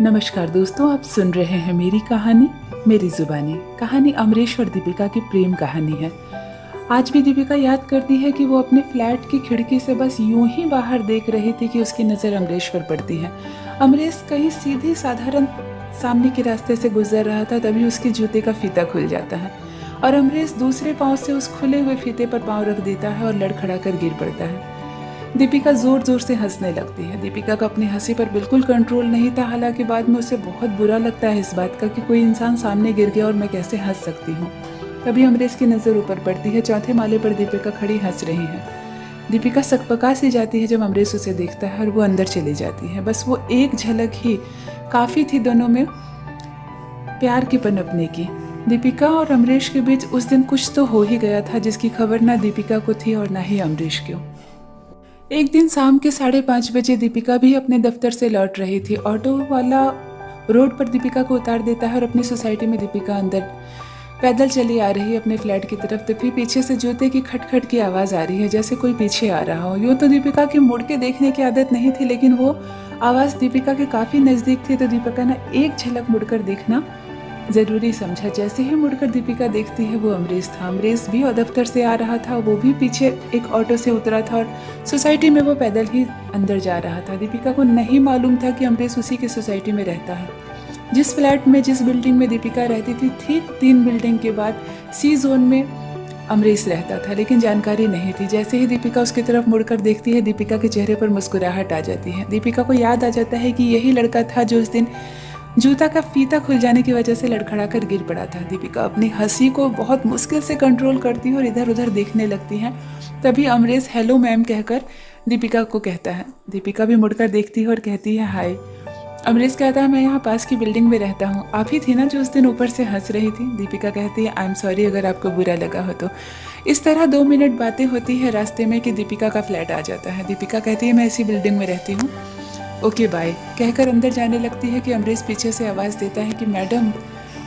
नमस्कार दोस्तों, आप सुन रहे हैं मेरी कहानी मेरी जुबानी। कहानी अमरीश और दीपिका की प्रेम कहानी है। आज भी दीपिका याद करती है कि वो अपने फ्लैट की खिड़की से बस यूं ही बाहर देख रही थी कि उसकी नज़र अमरीश पर पड़ती है। अमरीश कहीं सीधी साधारण सामने के रास्ते से गुजर रहा था, तभी उसके जूते का फीता खुल जाता है और अमरीश दूसरे पाँव से उस खुले हुए फीते पर पाँव रख देता है और लड़खड़ा कर गिर पड़ता है। दीपिका ज़ोर ज़ोर से हंसने लगती है। दीपिका का अपनी हंसी पर बिल्कुल कंट्रोल नहीं था, हालांकि बाद में उसे बहुत बुरा लगता है इस बात का कि कोई इंसान सामने गिर गया और मैं कैसे हंस सकती हूँ। तभी अमरीश की नज़र ऊपर पड़ती है। चौथे माले पर दीपिका खड़ी हंस रही है। दीपिका सकपका सी जाती है जब अमरीश उसे देखता है और वो अंदर चली जाती है। बस वो एक झलक ही काफ़ी थी दोनों में प्यार की पनपने की। दीपिका और अमरीश के बीच उस दिन कुछ तो हो ही गया था जिसकी खबर ना दीपिका को थी और ना ही अमरीश को। एक दिन शाम के 5:30 बजे दीपिका भी अपने दफ्तर से लौट रही थी। ऑटो वाला रोड पर दीपिका को उतार देता है और अपनी सोसाइटी में दीपिका अंदर पैदल चली आ रही है अपने फ्लैट की तरफ। तभी पीछे से जूते की खटखट की आवाज़ आ रही है, जैसे कोई पीछे आ रहा हो। यूँ तो दीपिका की मुड़ के देखने की आदत नहीं थी, लेकिन वो आवाज़ दीपिका के काफ़ी नज़दीक थी तो दीपिका ने एक झलक मुड़कर देखना ज़रूरी समझा। जैसे ही मुड़कर दीपिका देखती है वो अमरीश था। अमरीश भी दफ्तर से आ रहा था, वो भी पीछे एक ऑटो से उतरा था और सोसाइटी में वो पैदल ही अंदर जा रहा था। दीपिका को नहीं मालूम था कि अमरीश उसी की सोसाइटी में रहता है। जिस फ्लैट में जिस बिल्डिंग में दीपिका रहती थी, ठीक 3 बिल्डिंग के बाद सी जोन में अमरीश रहता था, लेकिन जानकारी नहीं थी। जैसे ही दीपिका उसकी तरफ मुड़कर देखती है, दीपिका के चेहरे पर मुस्कुराहट आ जाती है। दीपिका को याद आ जाता है कि यही लड़का था जो उस दिन जूता का फीता खुल जाने की वजह से लड़खड़ा कर गिर पड़ा था। दीपिका अपनी हंसी को बहुत मुश्किल से कंट्रोल करती है और इधर उधर देखने लगती है। तभी अमरीश हेलो मैम कहकर दीपिका को कहता है। दीपिका भी मुड़कर देखती है और कहती है हाय। अमरीश कहता है मैं यहाँ पास की बिल्डिंग में रहता हूँ, आप ही थी ना जो उस दिन ऊपर से हंस रही थी। दीपिका कहती है आई एम सॉरी अगर आपको बुरा लगा हो तो। इस तरह 2 मिनट बातें होती है रास्ते में कि दीपिका का फ्लैट आ जाता है। दीपिका कहती है मैं इसी बिल्डिंग में रहती हूँ, ओके बाय कहकर अंदर जाने लगती है कि अमरीश पीछे से आवाज़ देता है कि मैडम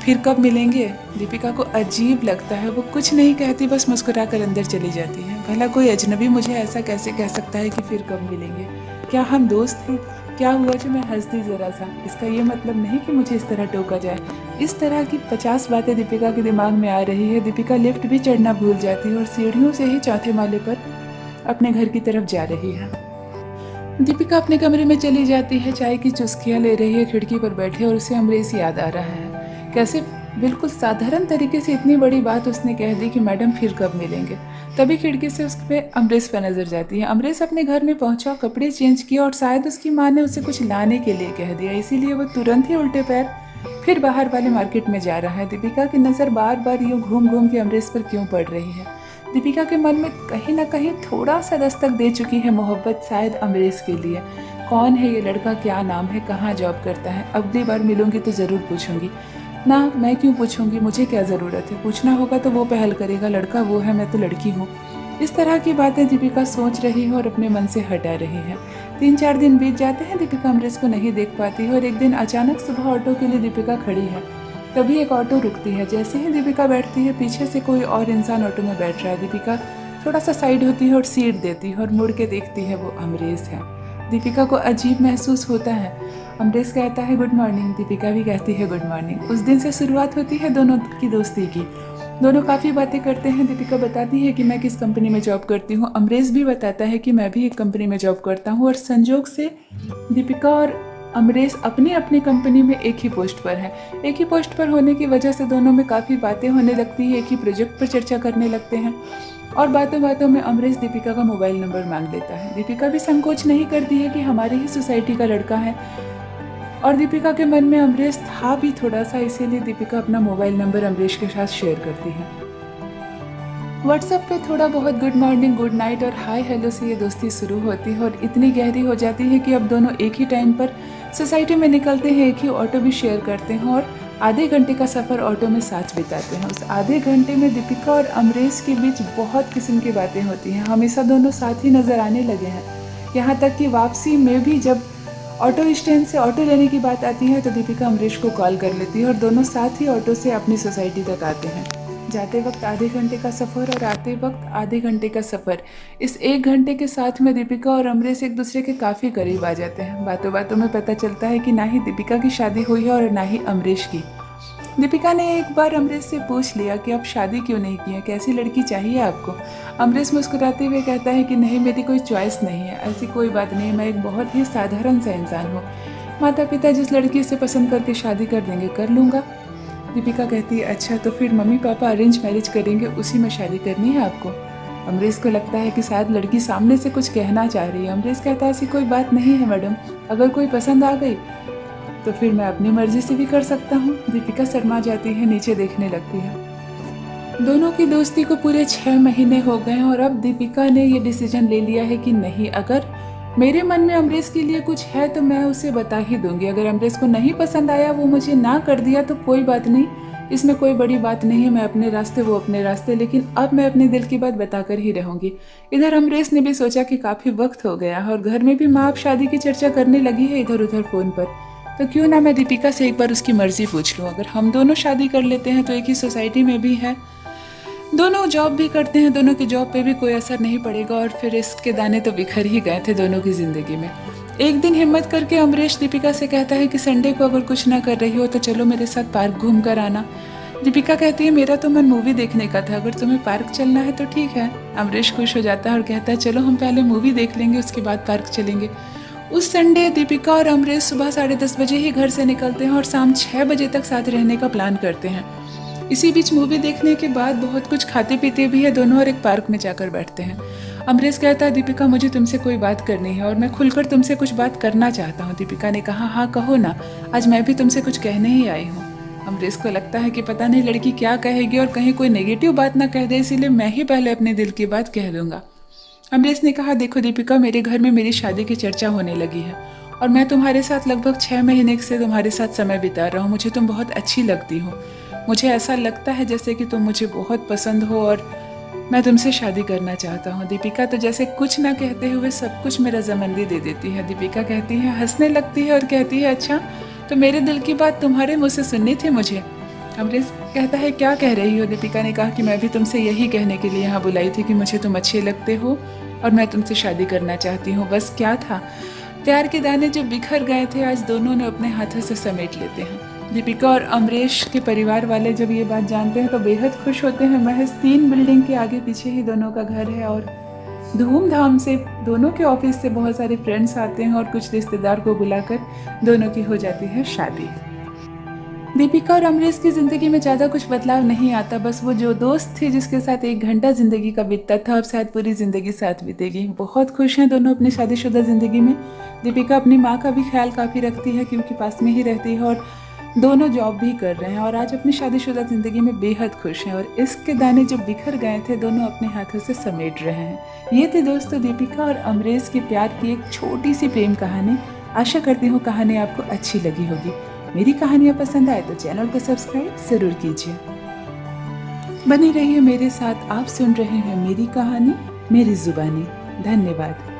फिर कब मिलेंगे। दीपिका को अजीब लगता है, वो कुछ नहीं कहती, बस मुस्कुरा कर अंदर चली जाती है। भला कोई अजनबी मुझे ऐसा कैसे कह सकता है कि फिर कब मिलेंगे? क्या हम दोस्त हैं? क्या हुआ जो मैं हंस दी ज़रा सा? इसका ये मतलब नहीं कि मुझे इस तरह टोका जाए। इस तरह की 50 बातें दीपिका के दिमाग में आ रही है। दीपिका लिफ्ट भी चढ़ना भूल जाती है और सीढ़ियों से ही चौथे माले पर अपने घर की तरफ जा रही है। दीपिका अपने कमरे में चली जाती है, चाय की चुस्कियाँ ले रही है खिड़की पर बैठे और उसे अमरीश याद आ रहा है। कैसे बिल्कुल साधारण तरीके से इतनी बड़ी बात उसने कह दी कि मैडम फिर कब मिलेंगे। तभी खिड़की से उस पर अमरीश पर नज़र जाती है। अमरीश अपने घर में पहुंचा, कपड़े चेंज किए और शायद उसकी माँ ने उसे कुछ लाने के लिए कह दिया, इसीलिए वो तुरंत ही उल्टे पैर फिर बाहर वाले मार्केट में जा रहा है। दीपिका की नज़र बार बार यूँ घूम घूम के अमरीश पर क्यों पड़ रही है? दीपिका के मन में कहीं ना कहीं थोड़ा सा दस्तक दे चुकी है मोहब्बत, शायद अमरीश के लिए। कौन है ये लड़का, क्या नाम है, कहाँ जॉब करता है? अगली बार मिलूंगी तो ज़रूर पूछूंगी ना। मैं क्यों पूछूंगी, मुझे क्या ज़रूरत है? पूछना होगा तो वो पहल करेगा, लड़का वो है, मैं तो लड़की हूँ। इस तरह की बातें दीपिका सोच रही है और अपने मन से हटा रही है। 3-4 दिन बीत जाते हैं, दीपिका अमरीश को नहीं देख पाती है और एक दिन अचानक सुबह ऑटो के लिए दीपिका खड़ी है। तभी एक ऑटो रुकती है। जैसे ही दीपिका बैठती है, पीछे से कोई और इंसान ऑटो में बैठ रहा है। दीपिका थोड़ा सा साइड होती है और सीट देती है और मुड़ के देखती है, वो अमरीश है। दीपिका को अजीब महसूस होता है। अमरीश कहता है गुड मॉर्निंग, दीपिका भी कहती है गुड मॉर्निंग। उस दिन से शुरुआत होती है दोनों की दोस्ती की। दोनों काफ़ी बातें करते हैं। दीपिका बताती है कि मैं किस कंपनी में जॉब करती हूँ। अमरीश भी बताता है कि मैं भी एक कंपनी में जॉब करता हूँ और संजोग से दीपिका और अमरीश अपनी अपनी कंपनी में एक ही पोस्ट पर है। एक ही पोस्ट पर होने की वजह से दोनों में काफ़ी बातें होने लगती है, एक ही प्रोजेक्ट पर चर्चा करने लगते हैं और बातों बातों में अमरीश दीपिका का मोबाइल नंबर मांग लेता है। दीपिका भी संकोच नहीं करती है कि हमारी ही सोसाइटी का लड़का है और दीपिका के मन में अमरीश था भी थोड़ा सा, इसीलिए दीपिका अपना मोबाइल नंबर अमरीश के साथ शेयर करती है। व्हाट्सएप पे थोड़ा बहुत गुड मॉर्निंग, गुड नाइट और हाय हेलो से ये दोस्ती शुरू होती है और इतनी गहरी हो जाती है कि अब दोनों एक ही टाइम पर सोसाइटी में निकलते हैं, एक ही ऑटो भी शेयर करते हैं और आधे घंटे का सफ़र ऑटो में साथ बिताते हैं। उस आधे घंटे में दीपिका और अमरीश के बीच बहुत किस्म की बातें होती हैं। हमेशा दोनों साथ ही नज़र आने लगे हैं। यहाँ तक कि वापसी में भी जब ऑटो स्टैंड से ऑटो लेने की बात आती है तो दीपिका अमरीश को कॉल कर लेती है और दोनों साथ ही ऑटो से अपनी सोसाइटी तक आते हैं। जाते वक्त आधे घंटे का सफ़र और आते वक्त आधे घंटे का सफ़र। इस 1 घंटे के साथ में दीपिका और अमरीश एक दूसरे के काफ़ी करीब आ जाते हैं। बातों बातों में पता चलता है कि ना ही दीपिका की शादी हुई है और ना ही अमरीश की। दीपिका ने एक बार अमरीश से पूछ लिया कि आप शादी क्यों नहीं की है, कैसी लड़की चाहिए आपको। अमरीश मुस्कुराते हुए कहता है कि नहीं, मेरी कोई चॉइस नहीं है, ऐसी कोई बात नहीं, मैं एक बहुत ही साधारण सा इंसान हूँ। माता पिता जिस लड़की से पसंद करके शादी कर देंगे कर लूँगा। दीपिका कहती है अच्छा, तो फिर मम्मी पापा अरेंज मैरिज करेंगे, उसी में शादी करनी है आपको। अमरीश को लगता है कि शायद लड़की सामने से कुछ कहना चाह रही है। अमरीश कहता है ऐसी कोई बात नहीं है मैडम, अगर कोई पसंद आ गई तो फिर मैं अपनी मर्जी से भी कर सकता हूँ। दीपिका शर्मा जाती है, नीचे देखने लगती है। दोनों की दोस्ती को पूरे 6 महीने हो गए हैं और अब दीपिका ने ये डिसीजन ले लिया है कि नहीं, अगर मेरे मन में अमरीश के लिए कुछ है तो मैं उसे बता ही दूंगी। अगर अमरीश को नहीं पसंद आया, वो मुझे ना कर दिया तो कोई बात नहीं, इसमें कोई बड़ी बात नहीं है। मैं अपने रास्ते, वो अपने रास्ते, लेकिन अब मैं अपने दिल की बात बताकर ही रहूंगी। इधर अमरीश ने भी सोचा कि काफ़ी वक्त हो गया और घर में भी माँ अब शादी की चर्चा करने लगी है इधर उधर फ़ोन पर, तो क्यों ना मैं दीपिका से एक बार उसकी मर्जी पूछ लूँ। अगर हम दोनों शादी कर लेते हैं तो एक ही सोसाइटी में भी है, दोनों जॉब भी करते हैं, दोनों की जॉब पे भी कोई असर नहीं पड़ेगा और फिर इसके दाने तो बिखर ही गए थे दोनों की ज़िंदगी में। एक दिन हिम्मत करके अमरीश दीपिका से कहता है कि संडे को अगर कुछ ना कर रही हो तो चलो मेरे साथ पार्क घूम कर आना। दीपिका कहती है मेरा तो मन मूवी देखने का था, अगर तुम्हें पार्क चलना है तो ठीक है। अमरीश खुश हो जाता है और कहता है चलो हम पहले मूवी देख लेंगे, उसके बाद पार्क चलेंगे। उस संडे दीपिका और अमरीश सुबह 10:30 बजे ही घर से निकलते हैं और शाम 6 बजे तक साथ रहने का प्लान करते हैं। इसी बीच मूवी देखने के बाद बहुत कुछ खाते पीते भी है दोनों और एक पार्क में जाकर बैठते हैं। अमरीश कहता है दीपिका मुझे तुमसे कोई बात करनी है और मैं खुलकर तुमसे कुछ बात करना चाहता हूँ। दीपिका ने कहा हाँ कहो ना, आज मैं भी तुमसे कुछ कहने ही आई हूँ। अमरीश को लगता है कि पता नहीं लड़की क्या कहेगी और कहीं कोई नेगेटिव बात ना कह दे, इसीलिए मैं ही पहले अपने दिल की बात कह दूंगा। अमरीश ने कहा देखो दीपिका, मेरे घर में मेरी शादी की चर्चा होने लगी है और मैं तुम्हारे साथ लगभग 6 महीने से तुम्हारे साथ समय बिता रहा हूँ। मुझे तुम बहुत अच्छी लगती हो, मुझे ऐसा लगता है जैसे कि तुम मुझे बहुत पसंद हो और मैं तुमसे शादी करना चाहता हूँ। दीपिका तो जैसे कुछ ना कहते हुए सब कुछ में रजामंदी दे देती है। दीपिका कहती है, हंसने लगती है और कहती है अच्छा, तो मेरे दिल की बात तुम्हारे मुँह से सुननी थी मुझे। अमरीश कहता है क्या कह रही हो। दीपिका ने कहा कि मैं भी तुमसे यही कहने के लिए यहाँ बुलाई थी कि मुझे तुम अच्छे लगते हो और मैं तुमसे शादी करना चाहती हूँ। बस क्या था, प्यार के दाने जो बिखर गए थे आज दोनों ने अपने हाथों से समेट लेते हैं। दीपिका और अमरीश के परिवार वाले जब ये बात जानते हैं तो बेहद खुश होते हैं। महज 3 बिल्डिंग के आगे पीछे ही दोनों का घर है और धूमधाम से दोनों के ऑफिस से बहुत सारे फ्रेंड्स आते हैं और कुछ रिश्तेदार को बुलाकर दोनों की हो जाती है शादी। दीपिका और अमरीश की ज़िंदगी में ज़्यादा कुछ बदलाव नहीं आता, बस वो जो दोस्त थी जिसके साथ 1 घंटा ज़िंदगी का बीतता था अब शायद पूरी ज़िंदगी साथ बीतेगी। बहुत खुश हैं दोनों अपनी शादीशुदा ज़िंदगी में। दीपिका अपनी माँ का भी ख्याल काफ़ी रखती है क्योंकि पास में ही रहती है और दोनों जॉब भी कर रहे हैं और आज अपनी शादीशुदा ज़िंदगी में बेहद खुश हैं और इसके दाने जो बिखर गए थे दोनों अपने हाथों से समेट रहे हैं। ये थी दोस्तों दीपिका और अमरीश के प्यार की एक छोटी सी प्रेम कहानी। आशा करती हूँ कहानी आपको अच्छी लगी होगी। मेरी कहानियाँ पसंद आए तो चैनल को सब्सक्राइब ज़रूर कीजिए। बनी रहिए मेरे साथ, आप सुन रहे हैं मेरी कहानी मेरी ज़ुबानी। धन्यवाद।